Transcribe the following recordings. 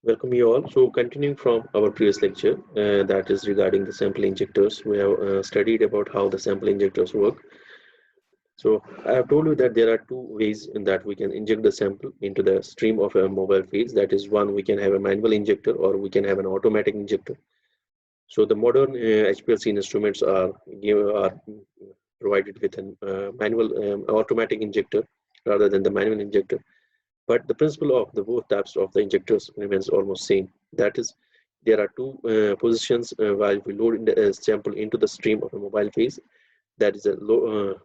Welcome you all. So continuing from our previous lecture, that is regarding the sample injectors, we have studied about how the sample injectors work. So I have told you that there are two ways in that we can inject the sample into the stream of a mobile phase. That is, one, we can have a manual injector or we can have an automatic injector. So the modern HPLC instruments are provided with a manual automatic injector rather than the manual injector. But the principle of the both types of the injectors remains almost same. That is, there are two positions while we load in the sample into the stream of a mobile phase. That is a two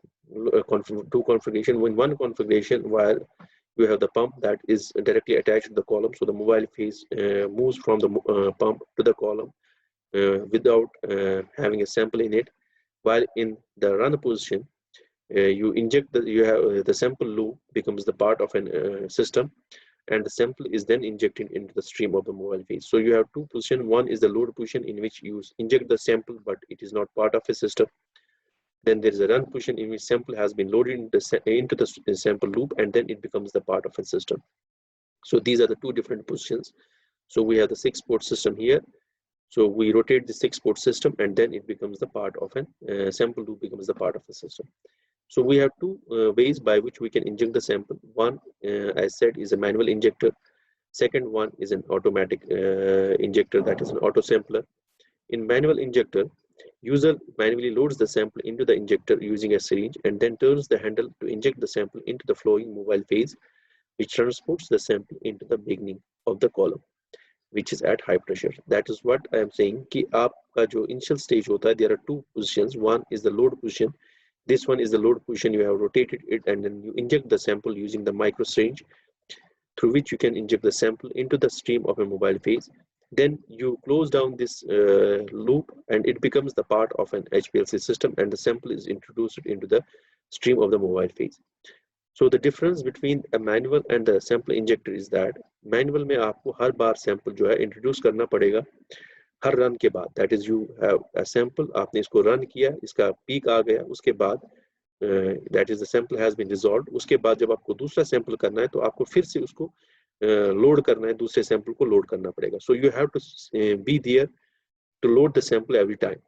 configuration. In one configuration, while you have the pump that is directly attached to the column, so the mobile phase moves from the pump to the column without having a sample in it. While in the run position, you inject you have the sample loop becomes the part of an system, and the sample is then injected into the stream of the mobile phase. So you have two positions. One is the load position in which you inject the sample, but it is not part of a system. Then there is a run position in which sample has been loaded into the sample loop, and then it becomes the part of a system. So these are the two different positions. So we have the 6-port system here. So we rotate the 6-port system, and then it becomes the part of an sample loop becomes the part of the system. So we have two ways by which we can inject the sample. One, as said, is a manual injector. Second one is an automatic injector, that is an auto sampler. In manual injector, user manually loads the sample into the injector using a syringe and then turns the handle to inject the sample into the flowing mobile phase, which transports the sample into the beginning of the column, which is at high pressure. That is what I am saying कि आपका जो initial stage होता है, there are two positions. One is the load position. This one is the load position. You have rotated it and then you inject the sample using the micro syringe, through which you can inject the sample into the stream of a mobile phase. Then you close down this loop and it becomes the part of an HPLC system, and the sample is introduced into the stream of the mobile phase. So the difference between a manual and the sample injector is that manual में आपको हर बार sample जो है introduce करना पड़ेगा हर run के बाद. That is, you have a sample, आपने इसको run किया, इसका peak आ गया, उसके बाद that is the sample has been dissolved. उसके बाद जब आपको दूसरा sample करना है तो आपको फिर से उसको load करना है, दूसरे sample को load करना पड़ेगा. So you have to be there to load the sample every time.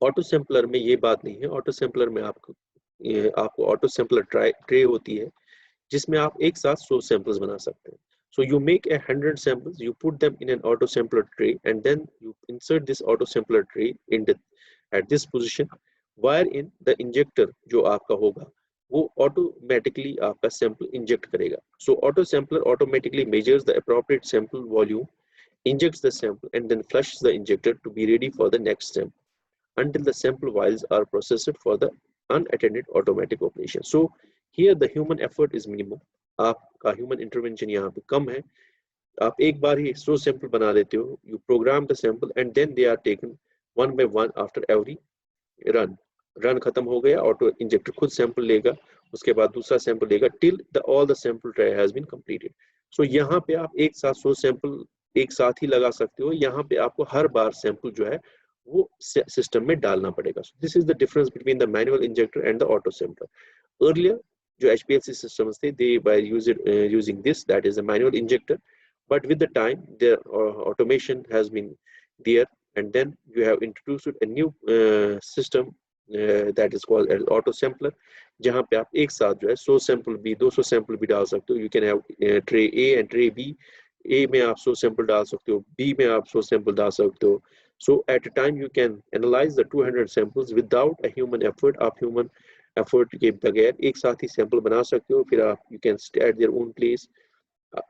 Auto sampler में ये बात नहीं है. Auto sampler में आपको auto sampler tray होती है जिसमें आप एक साथ 100 samples बना सकते हैं. So you make 100 samples, you put them in an auto sampler tray, and then you insert this auto sampler tray at this position, wherein the injector जो आपका होगा वो automatically आपका sample inject करेगा. So auto sampler automatically measures the appropriate sample volume, injects the sample, and then flushes the injector to be ready for the next sample until the sample vials are processed for the unattended automatic operation. So here the human effort is minimum. आपका human intervention यहाँ पे कम है. आप एक बार ही 100 sample बना लेते हो. You program the sample and then they are taken one by one after every run. Run खत्म हो गया, auto injector खुद sample लेगा, उसके बाद दूसरा sample लेगा till all the sample tray has been completed. So यहाँ पे आप एक साथ 100 sample एक साथ ही लगा सकते हो. यहाँ पे आपको हर बार sample जो है वो system में डालना पड़ेगा. So this is the difference between the manual injector and the auto sampler. Earlier जो HPLC systems थे, they were using this, that is a manual injector, but with the time the automation has been there, and then you have introduced a new system that is called as auto sampler, जहाँ पे आप एक साथ जो है 100 sample भी 200 sample भी डाल सकते हो. You can have tray A and tray B. A में आप 100 sample डाल सकते हो, B में आप 100 sample डाल सकते हो. So at a time you can analyze the 200 samples without a human effort. आप human effort के बगैर एक साथ ही sample बना सकते हो. फिर आप you can stay at their own place,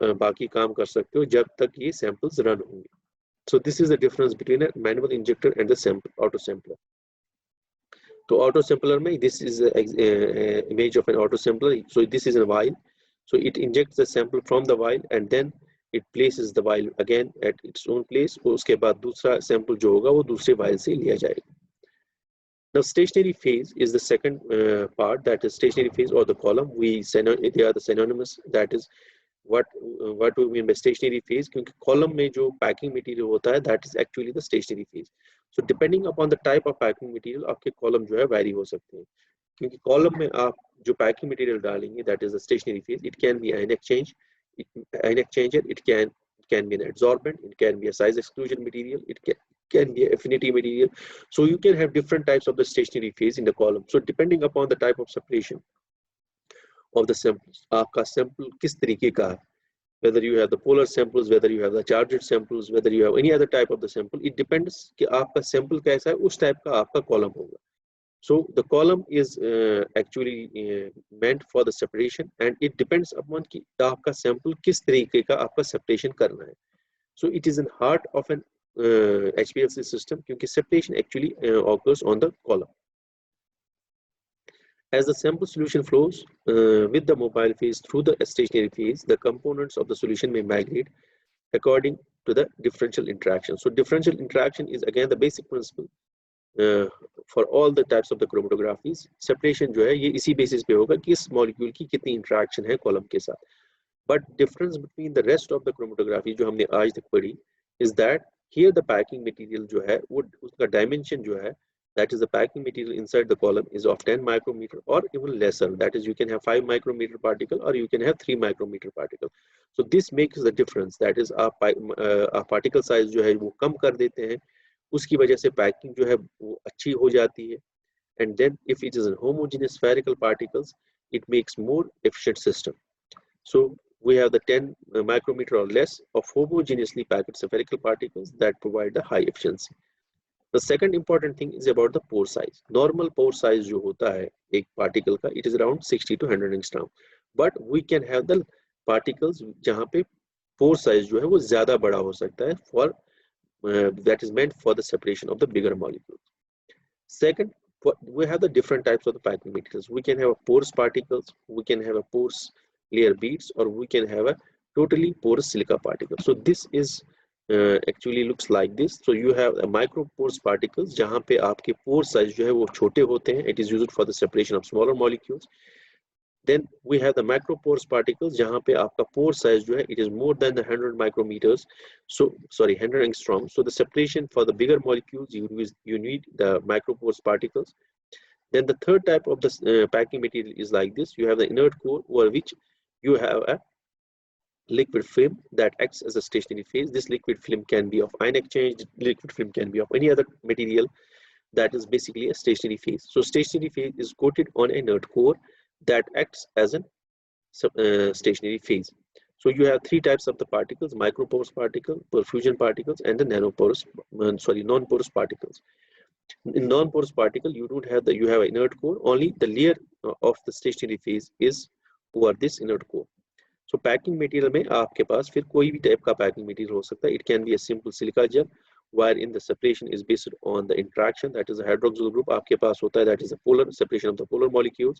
बाकी काम कर सकते हो जब तक ये samples run होंगे. So this is the difference between a manual injector and the auto sampler. So auto sampler में this is a image of an auto sampler. So this is a vial. So it injects the sample from the vial and then it places the vial again at its own place. और उसके बाद दूसरा sample जो होगा वो दूसरे vial से लिया जाएगा. Now stationary phase is the second part, that is stationary phase or the column. They are the synonymous. That is what we mean by stationary phase, क्योंकि column में जो packing material होता है that is actually the stationary phase. So depending upon the type of packing material आपके column जो है vary हो सकते हैं. क्योंकि column में आप जो packing material डालेंगे that is the stationary phase. It can be ion exchanger, it can can be an adsorbent, it can be a size exclusion material, it can be affinity material. So you can have different types of the stationary phase in the column. So depending upon the type of separation of the samples, आपका sample किस तरीके का है, whether you have the polar samples, whether you have the charged samples, whether you have any other type of the sample, it depends कि आपका sample कैसा है, उस type का आपका column होगा. So the column is actually meant for the separation, and it depends upon कि आपका sample किस तरीके का आपका separation करना है. So it is in heart of an HPLC system क्योंकि separation actually occurs on the column. As the sample solution flows with the mobile phase through the stationary phase, the components of the solution may migrate according to the differential interaction. So differential interaction is again the basic principle for all the types of the chromatographies. Separation जो है ये इसी basis पे होगा कि इस molecule की कितनी interaction है column के साथ. But difference between the rest of the chromatography जो हमने आज तक पढ़ी is that here the packing material जो है वो उसका dimension जो है, that is the packing material inside the column is of 10 micrometer or even lesser. That is, you can have 5 micrometer particle or you can have 3 micrometer particle. So this makes the difference. That is, our particle size जो है वो कम कर देते हैं, उसकी वजह से packing जो है वो अच्छी हो जाती है. And then if it is a homogeneous spherical particles, it makes more efficient system. So we have the 10 micrometer or less of homogeneously packed spherical particles that provide the high efficiency. The second important thing is about the pore size. Normal pore size जो होता है एक particle का, it is around 60 to 100 angstrom. But we can have the particles जहाँ पे pore size जो है वो ज़्यादा बड़ा हो सकता है for that is meant for the separation of the bigger molecules. Second, we have the different types of the packing materials. We can have a porous particles, we can have a porous layer beads, or we can have a totally porous silica particle. So this is actually looks like this. So you have a micro porous particles जहाँ पे आपके pore size जो है वो छोटे होते हैं. It is used for the separation of smaller molecules. Then we have the macro porous particles जहाँ पे आपका pore size जो है it is more than the 100 micrometers. So sorry, 100 angstrom. So the separation for the bigger molecules you need the micro porous particles. Then the third type of the packing material is like this. You have the inert core over which you have a liquid film that acts as a stationary phase. This liquid film can be of ion exchange, liquid film can be of any other material. That is basically a stationary phase. So stationary phase is coated on an inert core that acts as a stationary phase. So you have three types of the particles: microporous particle, perfusion particles, and the non-porous particles. In non-porous particle, you don't have you have an inert core. Only the layer of the stationary phase is over this inert core. So packing material में आपके पास फिर कोई भी type का packing material हो सकता है. It can be a simple silica gel, wherein the separation is based on the interaction. That is a hydroxyl group आपके पास होता है. That is a polar separation of the polar molecules.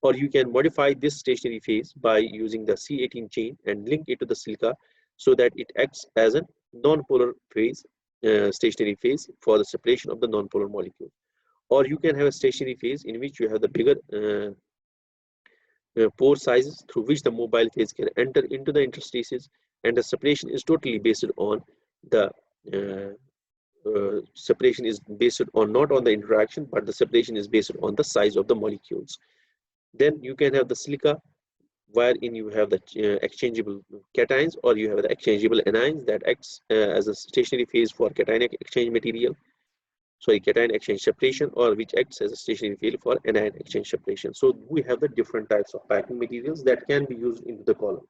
Or you can modify this stationary phase by using the C18 chain and link it to the silica so that it acts as a non-polar phase, stationary phase for the separation of the non-polar molecule. Or you can have a stationary phase in which you have the bigger pore sizes through which the mobile phase can enter into the interstices, and the separation is totally based on the separation is based on not on the interaction, but the separation is based on the size of the molecules. Then you can have the silica wherein you have the exchangeable cations, or you have the exchangeable anions that acts as a stationary phase for cation exchange material. Sorry, cation exchange separation, or which acts as a stationary phase for anion exchange separation. So we have the different types of packing materials that can be used into the column.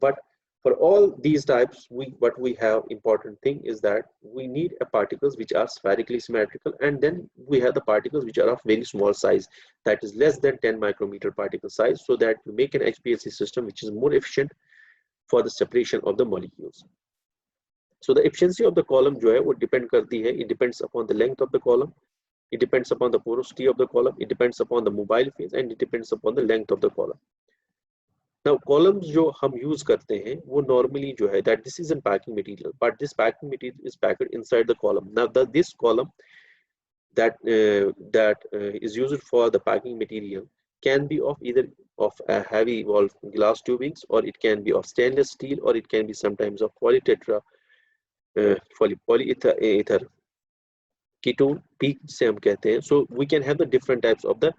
But for all these types, what we have important thing is that we need particles which are spherically symmetrical, and then we have the particles which are of very small size, that is less than 10 micrometer particle size, so that you make an HPLC system which is more efficient for the separation of the molecules. So the efficiency of the column जो है वो depend करती है, it depends upon the length of the column, it depends upon the porosity of the column, it depends upon the mobile phase, and it depends upon the length of the column. Now columns जो हम use करते हैं वो normally जो है that this is a packing material, but this packing material is packed inside the column. Now this column that is used for the packing material can be of either of a heavy wall glass tubings, or it can be of stainless steel, or it can be sometimes of polytetra polyether ketone peak से हम कहते हैं. So we can have the different types of the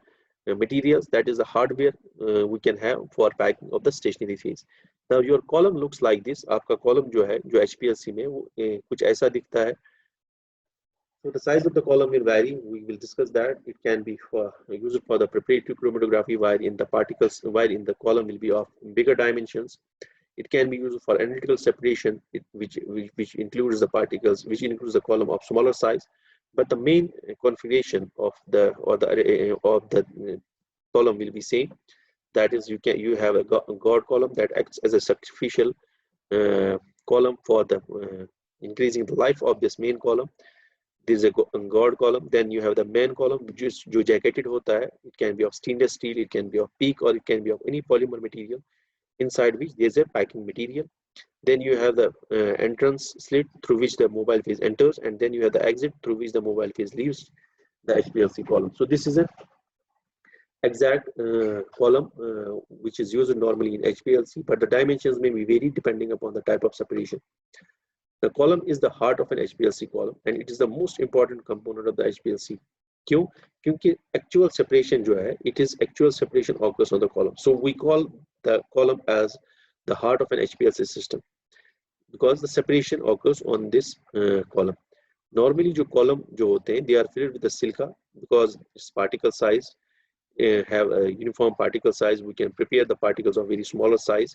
materials, that is the hardware we can have for packing of the stationary phase. Now your column looks like this. आपका column जो है जो HPLC में वो कुछ ऐसा दिखता है. So the size of the column will vary. We will discuss that. It can be used for the preparatory chromatography, while in the particles, while in the column will be of bigger dimensions. It can be used for analytical separation, which includes the particles, which includes the column of smaller size. But the main configuration of the column will be same. That is, you have a guard column that acts as a sacrificial column for the increasing the life of this main column. There is a guard column. Then you have the main column, which is जो jacketed होता है. It can be of stainless steel, it can be of PEEK, or it can be of any polymer material, inside which there is a packing material. Then you have the entrance slit through which the mobile phase enters, and then you have the exit through which the mobile phase leaves the HPLC column. So this is an exact column which is used normally in HPLC, but the dimensions may be varied depending upon the type of separation. The column is the heart of an HPLC column, and it is the most important component of the HPLC. क्यों? क्योंकि actual separation जो है, it is actual separation occurs on the column. So we call the column as the heart of an HPLC system because the separation occurs on this column. Normally जो column जो होते हैं, they are filled with the silica because its particle size have a uniform particle size. We can prepare the particles of very smaller size.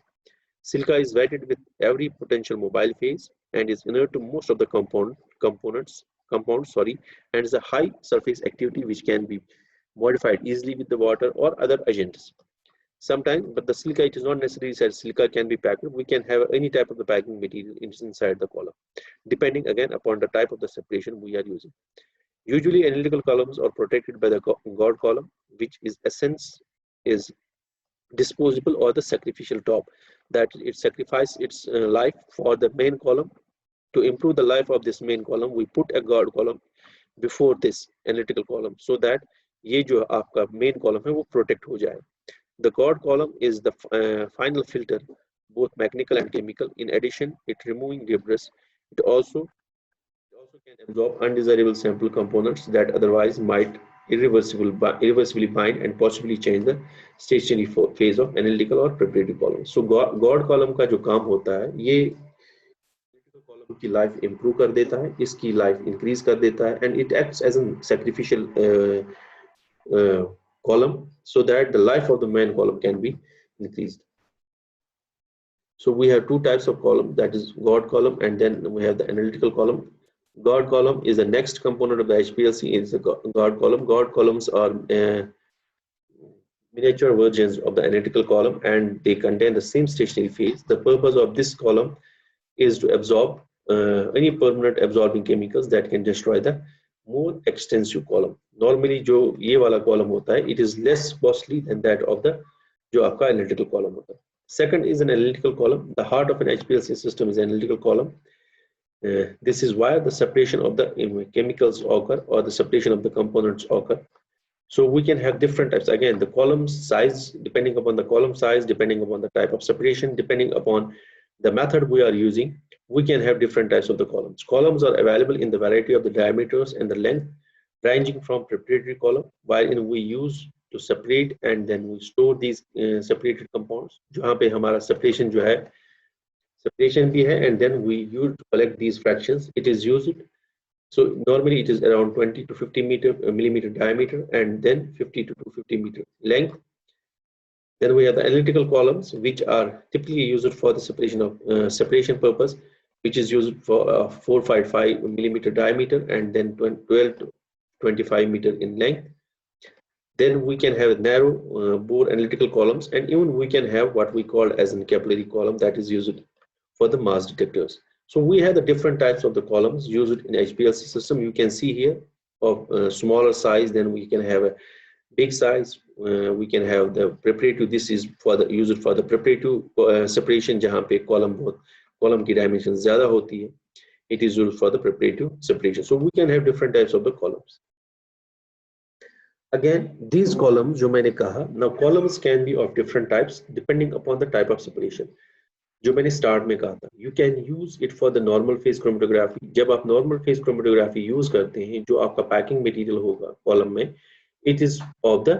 Silica is weighted with every potential mobile phase and is inert to most of the compounds, and is a high surface activity which can be modified easily with the water or other agents. Sometimes, but the silica, it is not necessary that silica can be packed. We can have any type of the packing material inside the column, depending again upon the type of the separation we are using. Usually, analytical columns are protected by the guard column, which is essence is disposable or the sacrificial top, that it sacrifices its life for the main column. To improve the life of this main column, we put a guard column before this analytical column so that ये जो आपका main column है वो protect हो जाए. The guard column is the final filter, both mechanical and chemical. In addition, it removing debris. It also can absorb undesirable sample components that otherwise might irreversibly bind and possibly change the stationary phase of analytical or preparatory column. So guard column का जो काम होता है, ये analytical column की life improve कर देता है, इसकी life increase कर देता है, and it acts as a sacrificial column so that the life of the main column can be increased. So we have two types of column, that is guard column, and then we have the analytical column. Guard column is the next component of the HPLC. Is the guard column. Guard columns are miniature versions of the analytical column, and they contain the same stationary phase. The purpose of this column is to absorb any permanent absorbing chemicals that can destroy the more extensive column. Normally, जो ये वाला column होता है, it is less costly than that of the जो आपका analytical column होता है. Second is an analytical column. The heart of an HPLC system is an analytical column. This is why the separation of the chemicals occur, or the separation of the components occur. So we can have different types. Again, the column size, depending upon the column size, depending upon the type of separation, depending upon the method we are using, we can have different types of the columns. Columns are available in the variety of the diameters and the length, ranging from preparatory column, wherein we use to separate and then we store these separated compounds. जहाँ पे हमारा separation जो है, separation भी है, and then we use to collect these fractions. It is used. So normally it is around 20 to 50 millimeter diameter, and then 50 to 250 meter length. Then we have the analytical columns, which are typically used for the separation of separation purpose, which is used for 455 millimeter diameter and then 12 to 25 meter in length. Then we can have narrow bore analytical columns, and even we can have what we call as a capillary column, that is used for the mass detectors. So we have the different types of the columns used in HPLC system. You can see here of smaller size. Then we can have a big size. We can have the preparatory. This is for the used for the preparatory separation, जहाँ पे column की dimensions ज़्यादा होती है. It is used for the preparatory separation. So we can have different types of the columns. Again, these columns जो मैंने कहा, now columns can be of different types depending upon the type of separation. जो मैंने start में कहा था, you can use it for the normal phase chromatography. जब आप नॉर्मल फेज क्रोमेटोग्राफी यूज करते हैं, जो आपका पैकिंग मटेरियल होगा कॉलम में, it is of the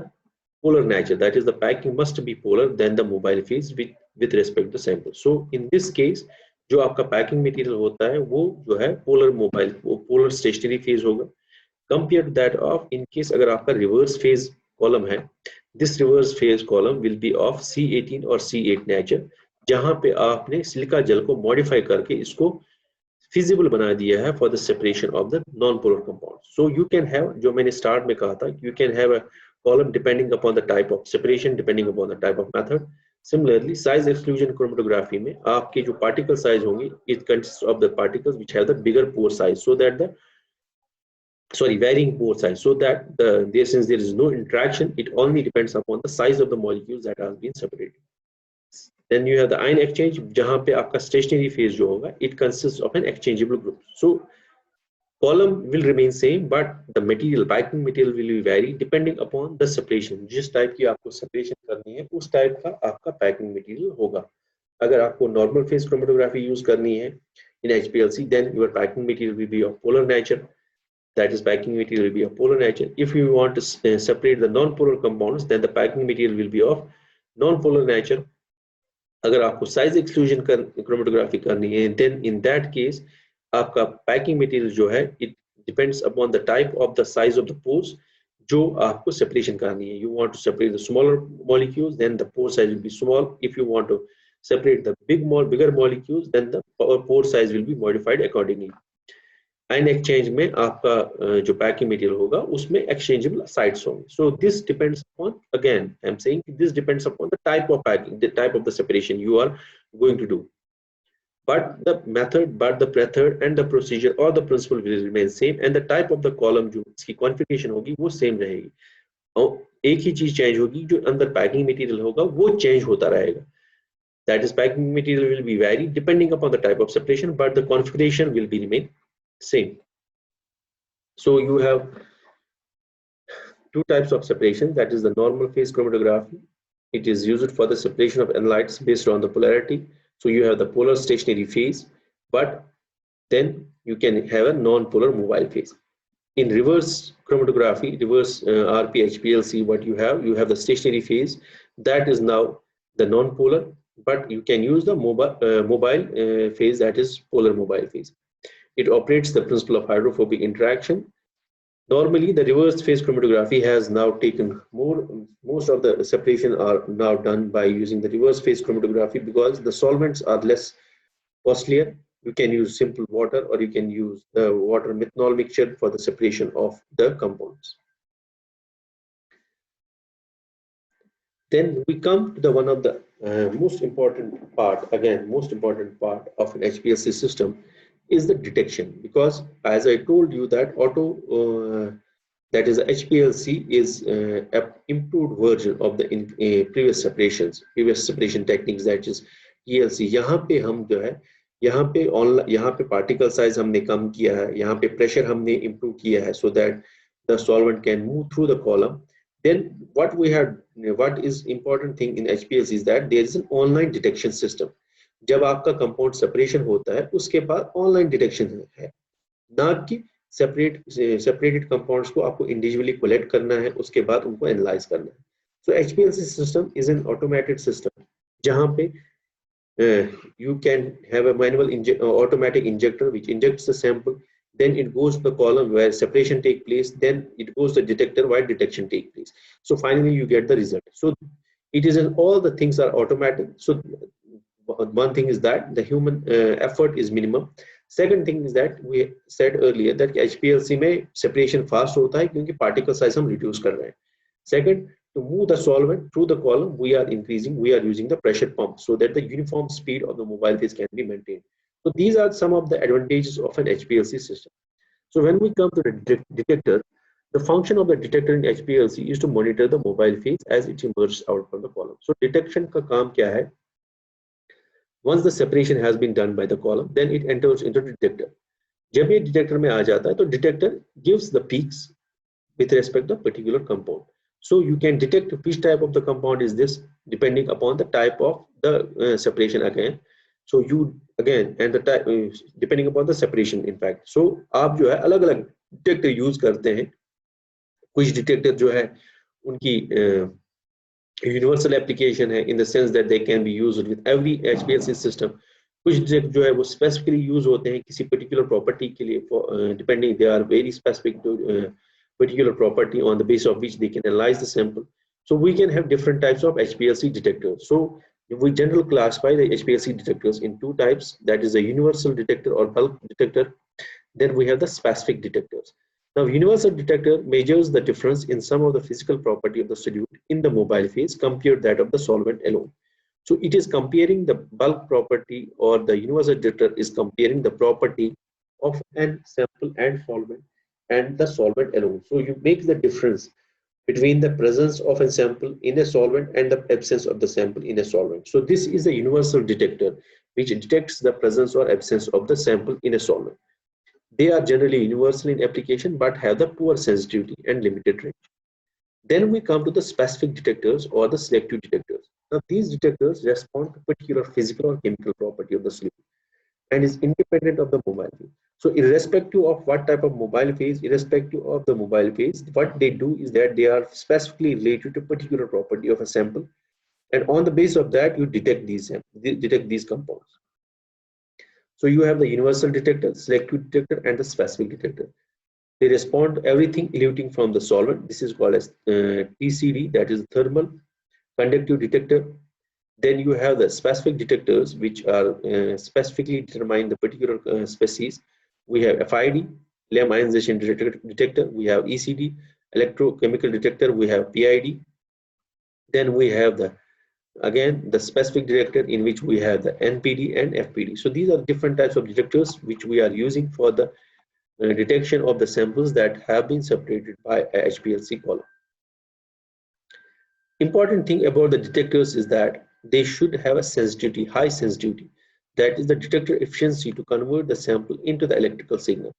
polar nature, that is the packing must be polar then the mobile phase with respect to the sample. So in this case जो आपका packing material होता है वो जो है polar mobile, वो polar stationary phase होगा, compare to that of in case अगर आपका रिवर्स फेज कॉलम है, this reverse phase column will be of C18 और C8 नेचर, जहां पे आपने सिलिका जेल को मॉडिफाई करके इसको फिजिबल बना दिया है for the separation of the non polar compound. So you can have, जो मैंने स्टार्ट में कहा था, you can have a column depending upon the type of separation, depending upon the type of method. Similarly size exclusion chromatography में आपके जो particle size होंगे, it consist of the particles which have the bigger pore size, so that the varying pore size, so that since there is no interaction, it only depends upon the size of the molecules that are being separated. Then you have the ion exchange, जहां पे आपका stationary phase जो होगा, it consists of an exchangeable group. So column will remain same, but the material, packing material will be vary depending upon the separation. जिस type की आपको separation करनी है, उस टाइप का आपका packing material होगा. अगर आपको normal phase chromatography use करनी है in HPLC, then your packing material will be of polar nature. That is, packing material will be of polar nature. If you want to separate the non-polar compounds, then the packing material will be of non-polar nature. अगर आपको size exclusion chromatography करनी है, then in that case आपका packing material जो है, it depends upon the type of the size of the pores जो आपको separation करनी है. You want to separate the smaller molecules, then the pore size will be small. If you want to separate the bigger molecules, then the pore size will be modified accordingly. Ion exchange में आपका जो packing material होगा उसमें exchangeable sites होंगे. So this depends upon, again I am saying, this depends upon the type of packing, the type of the separation you are going to do, but the method and the procedure or the principle will remain same, and the type of the column जो इसकी configuration होगी वो same रहेगी. और एक ही चीज change होगी, जो अंदर पैकिंग मटेरियल होगा वो चेंज होता रहेगा. That is, packing material will be vary depending upon the type of separation, but the configuration will be remain same. So you have two types of separation, that is the normal phase chromatography. It is used for the separation of analytes based on the polarity. So you have the polar stationary phase, but then you can have a non-polar mobile phase. In reverse chromatography, reverse RP-HPLC, what you have the stationary phase, that is now the non-polar, but you can use the mobile phase, that is polar mobile phase. It operates the principle of hydrophobic interaction. Normally, the reverse phase chromatography has now taken most of the separation are now done by using the reverse phase chromatography, because the solvents are less costlier. You can use simple water, or you can use the water methanol mixture for the separation of the compounds. Then we come to the one of the most important part of an HPLC system is the detection, because as I told you that that is HPLC is a improved version of the previous separation techniques, that is TLC. यहाँ पे हम जो है, यहाँ पे particle size हमने कम किया है, यहाँ पे pressure हमने improve किया है, so that the solvent can move through the column. Then what is important thing in HPLC is that there is an online detection system. जब आपका कंपाउंड सेपरेशन होता है उसके बाद ऑनलाइन डिटेक्शन है, ना कि सेपरेटेड कंपाउंड्स को आपको इंडिविजुअली कलेक्ट करना है, उसके बाद उनको एनालाइज करना है. सो HPLC system is an automated system, जहां पे you can have a manual automatic injector which injects the sample, then it goes to the column where separation take place, then it goes to the detector where detection take place. So finally you get the result. So it is all the things are automatic. So one thing is that the human effort is minimum. Second thing is that we said earlier that HPLC में separation fast होता है क्योंकि particle size हम reduce कर रहे हैं. Second, to move the solvent through the column, we are using the pressure pump so that the uniform speed of the mobile phase can be maintained. So these are some of the advantages of an HPLC system. So when we come to the detector, the function of the detector in HPLC is to monitor the mobile phase as it emerges out from the column. So detection का काम क्या है? Once the separation has been done by the column, then it enters into the detector. जब ये detector में आ जाता है तो detector gives the peaks with respect to a particular compound. So you can detect which type of the compound is this depending upon the type of the separation again. So you again and the type depending upon the separation in fact. So आप जो है अलग-अलग detector use करते हैं. कुछ detector जो है उनकी यूनिवर्सल एप्लीकेशन है in the sense that they can be used with every HPLC system. कुछ डिटेक्ट जो है वो स्पेसिफिकली यूज होते हैं किसी पर्टिकुलर प्रॉपर्टी के लिए, depending they are very specific to particular property on the basis of which they can analyze the sample. So we can have different types of HPLC detectors. So we generally classify the HPLC detectors in two types, that is a universal detector or bulk detector. Then we have the specific detectors. Now, universal detector measures the difference in some of the physical property of the solute in the mobile phase compared that of the solvent alone. So it is comparing the bulk property, or the universal detector is comparing the property of an sample and solvent and the solvent alone. So you make the difference between the presence of a sample in a solvent and the absence of the sample in a solvent. So this is a universal detector which detects the presence or absence of the sample in a solvent. They are generally universal in application but have the poor sensitivity and limited range. Then we come to the specific detectors or the selective detectors. Now these detectors respond to particular physical or chemical property of the solute and is independent of the mobile phase. So irrespective of what type of mobile phase, irrespective of the mobile phase, what they do is that they are specifically related to particular property of a sample, and on the basis of that you detect these compounds. So you have the universal detector, selective detector, and the specific detector. They respond to everything eluting from the solvent. This is called as TCD, that is thermal conductive detector. Then you have the specific detectors, which are specifically determine the particular species. We have FID, Lamb ionization detector. We have ECD, electrochemical detector. We have PID. Then we have the again the specific detector, in which we have the NPD and FPD. So these are different types of detectors which we are using for the detection of the samples that have been separated by a HPLC column. Important thing about the detectors is that they should have a sensitivity, high sensitivity. That is the detector efficiency to convert the sample into the electrical signal.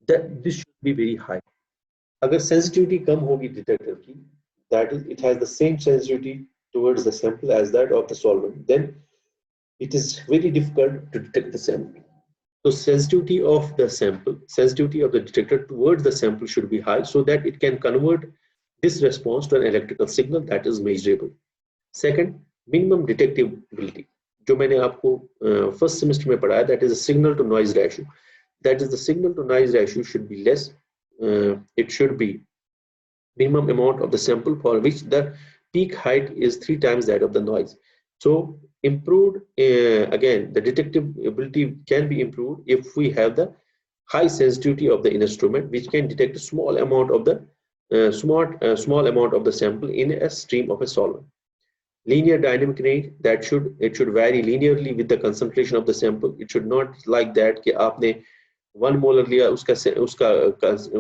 That this should be very high. अगर sensitivity कम होगी detector की, that is, it has the same sensitivity towards the sample as that of the solvent, then it is very difficult to detect the sample. So sensitivity of the detector towards the sample should be high so that it can convert this response to an electrical signal that is measurable. Second, minimum detectability. जो मैंने आपको first semester में पढ़ाया, that is a signal to noise ratio. That is, the signal to noise ratio should be less. It should be minimum amount of the sample for which the peak height is 3 times that of the noise. So improved, again, the detectability can be improved if we have the high sensitivity of the instrument, which can detect a small amount of the small amount of the sample in a stream of a solvent. Linear dynamic range, that should vary linearly with the concentration of the sample. It should not like that कि आपने 1 molar लिया, उसका उसका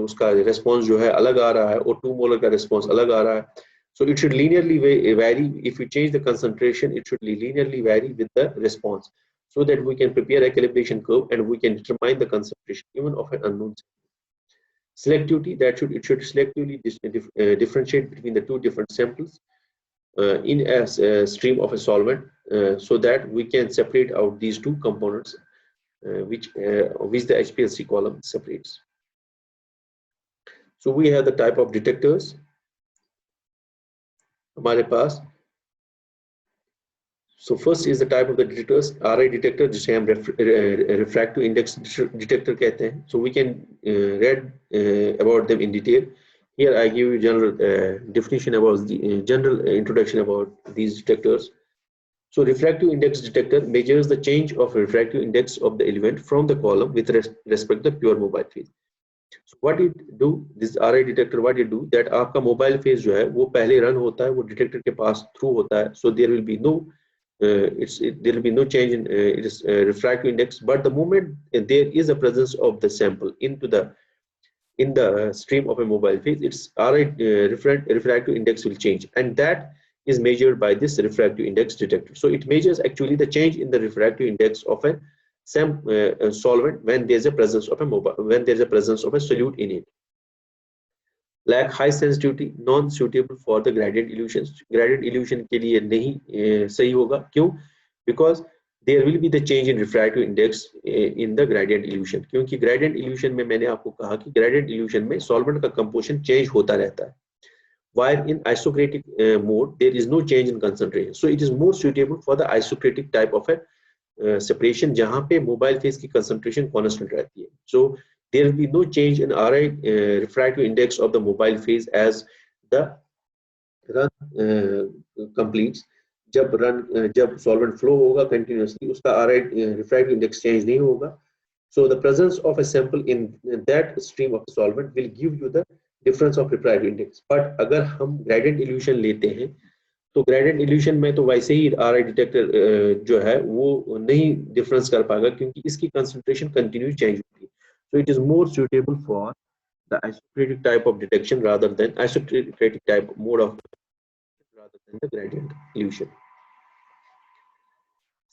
उसका response जो है अलग आ रहा है और 2 मोलर का response अलग आ रहा है. So it should linearly vary. If you change the concentration, it should linearly vary with the response, so that we can prepare a calibration curve and we can determine the concentration even of an unknown sample. Selectivity, that should selectively differentiate between the two different samples in a stream of a solvent, so that we can separate out these two components which the HPLC column separates. So we have the type of detectors हमारे पास. So first is the type of the detectors. RI detector, जिसे हम refractive index detector कहते हैं. So we can read about them in detail. Here I give you general definition about the general introduction about these detectors. So refractive index detector measures the change of refractive index of the element from the column with respect to the pure mobile phase. So what it do, this RI detector, what it do, that आपका mobile phase जो है वो पहले run होता है, वो detector के पास through होता है. So there will be no there will be no change in its refractive index. But the moment there is a presence of the sample in the stream of a mobile phase, its RI refractive index will change, and that is measured by this refractive index detector. So it measures actually the change in the refractive index of a solvent when there is a presence of a solute in it. Lack high sensitivity, non suitable for the gradient illusions. Gradient illusion के लिए नहीं सही होगा. क्यों? Because there will be the change in refractive index in the gradient illusion. क्योंकि gradient illusion में मैंने आपको कहा कि gradient illusion में solvent का composition change होता रहता है. while in isocratic mode there is no change in concentration. So it is more suitable for the isocratic type of a separation जहाँ पे mobile phase की concentration constant रहती है. So there will be no change in RI refractive index of the mobile phase as the run completes. जब solvent flow होगा continuously उसका RI refractive index change नहीं होगा. So the presence of a sample in that stream of solvent will give you the difference of refractive index. But अगर हम gradient elution लेते हैं तो ग्रेडिएंट इल्यूशन में तो वैसे ही आरआई डिटेक्टर जो है वो नहीं डिफरेंस कर पाएगा क्योंकि इसकी कंसंट्रेशन कंटिन्यू चेंज होती है. So it is more suitable for the आइसोक्रेटिक type of detection rather than isocratic type mode of rather than the gradient illusion.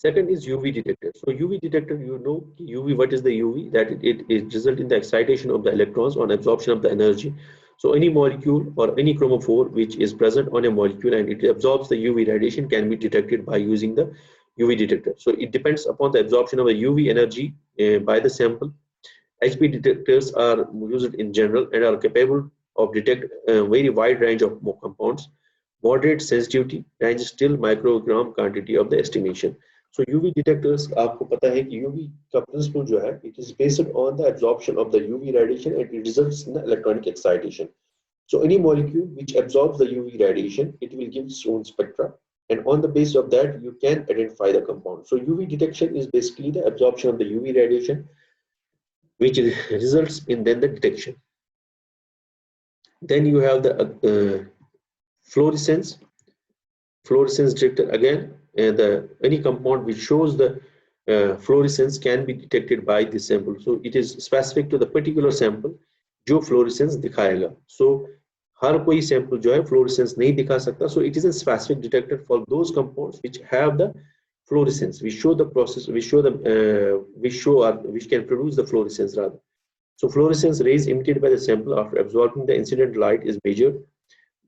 Second is UV detector. So UV detector, you know UV, what is the UV? That it result in the excitation of the electrons on absorption of the energy. So any molecule or any chromophore which is present on a molecule and it absorbs the UV radiation can be detected by using the UV detector. So it depends upon the absorption of the UV energy by the sample. HP detectors are used in general and are capable of detect a very wide range of compounds. Moderate sensitivity range still microgram quantity of the estimation. So UV detectors, आपको पता है कि UV का principle जो है, it is based on the absorption of the UV radiation and it results in the electronic excitation. So any molecule which absorbs the UV radiation, it will give its own spectra, and on the basis of that, you can identify the compound. So UV detection is basically the absorption of the UV radiation, which results in then the detection. Then you have the fluorescence detector again. Any compound which shows the fluorescence can be detected by this sample. So it is specific to the particular sample जो fluorescence दिखाएगा. So हर कोई sample जो है fluorescence नहीं दिखा सकता. So it is a specific detector for those compounds which have the fluorescence. We show the process. We show them. Which can produce the fluorescence rather. So fluorescence rays emitted by the sample after absorbing the incident light is measured.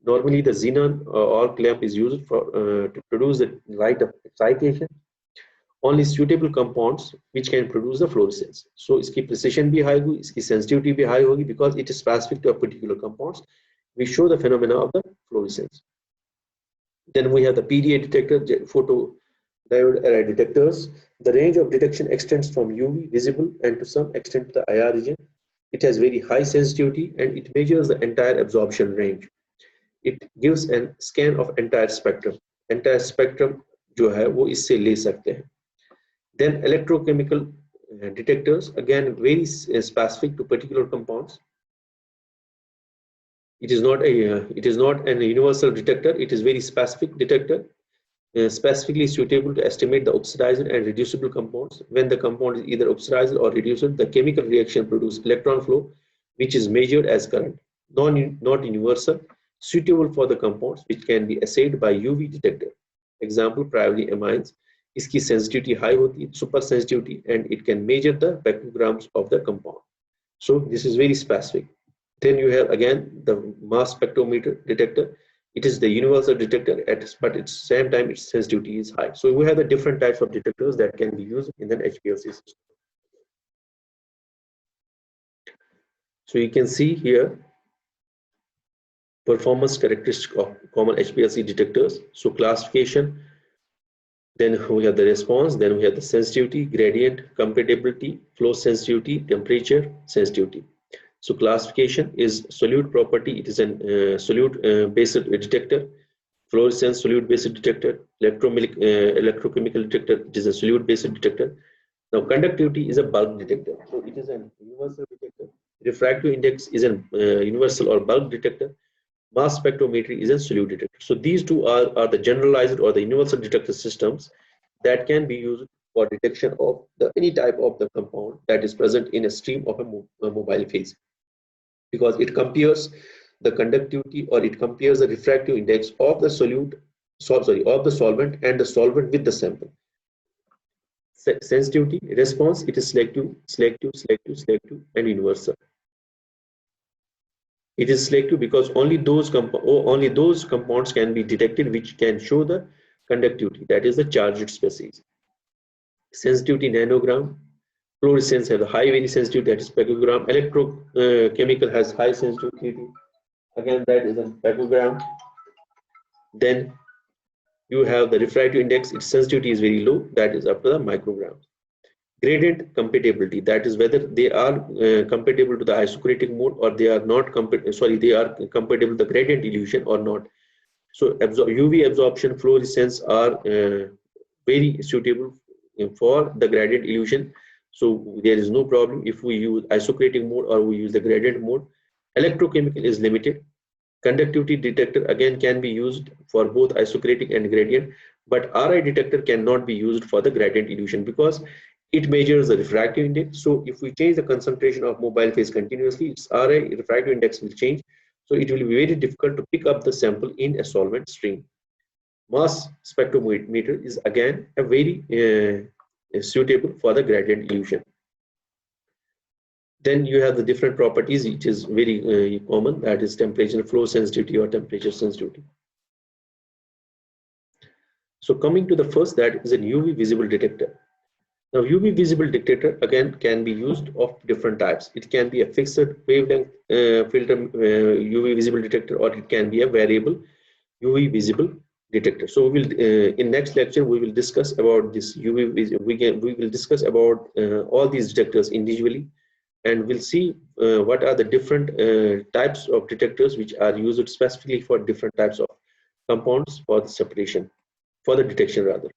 Normally, the xenon arc lamp is used for to produce the light of excitation. Only suitable compounds which can produce the fluorescence. So, इसकी precision भी high होगी, इसकी sensitivity भी high होगी because it is specific to a particular compounds. We show the phenomena of the fluorescence. Then we have the PDA detector, photodiode array detectors. The range of detection extends from UV visible and to some extent to the IR region. It has very high sensitivity and it measures the entire absorption range. It gives a scan of entire spectrum. Entire spectrum जो है वो इससे ले सकते हैं. Then electrochemical detectors, again very specific to particular compounds. It is not an universal detector. It is very specific detector, specifically suitable to estimate the oxidized and reducible compounds. When the compound is either oxidized or reduced, the chemical reaction produces electron flow, which is measured as current. Not universal, suitable for the compounds which can be assayed by UV detector. Example, primarily amines. इसकी sensitivity high होती है, super sensitivity, and it can measure the picograms of the compound. So this is very specific. Then you have again the mass spectrometer detector. It is the universal detector, but at the same time its sensitivity is high. So we have the different types of detectors that can be used in an HPLC system. So you can see here performance characteristic of common HPLC detectors. So classification, then we have the response, then we have the sensitivity, gradient, compatibility, flow sensitivity, temperature sensitivity. So classification is solute property. It is a solute based detector. Fluorescence solute based detector. Electrochemical detector. It is a solute based detector. Now conductivity is a bulk detector. So it is a universal detector. Refractive index is a universal or bulk detector. Mass spectrometry is a solute detector. So these two are the generalized or the universal detector systems that can be used for detection of any type of the compound that is present in a stream of a mobile phase, because it compares the conductivity or it compares the refractive index of the solvent and the solvent with the sample. Sensitivity, response, it is selective, and universal. It is selective because only those compounds can be detected which can show the conductivity, that is the charged species. Sensitivity, nanogram. Fluorescence has a high very sensitivity, that is picogram. Electrochemical has high sensitivity. Again, that is a picogram. Then you have the refractive index, its sensitivity is very low, that is up to the microgram. Gradient compatibility, that is whether they are compatible to the isochromatic mode or they are not they are compatible to the gradient illusion or not. So UV absorption, fluorescence are very suitable for the gradient illusion. So there is no problem if we use isochromatic mode or we use the gradient mode. Electrochemical is limited. Conductivity detector again can be used for both isochromatic and gradient, but RI detector cannot be used for the gradient illusion because it measures the refractive index. So if we change the concentration of mobile phase continuously, its RI refractive index will change. So it will be very difficult to pick up the sample in a solvent stream. Mass spectrometer is again a very suitable for the gradient illusion. Then you have the different properties, which is very common, that is temperature flow sensitivity or temperature sensitivity. So coming to the first, that is a UV visible detector. Now UV visible detector again can be used of different types. It can be a fixed wavelength filter UV visible detector, or it can be a variable UV visible detector. So we will in next lecture we will discuss about this UV. We will discuss about all these detectors individually, and we'll see what are the different types of detectors which are used specifically for different types of compounds for the separation, for the detection rather.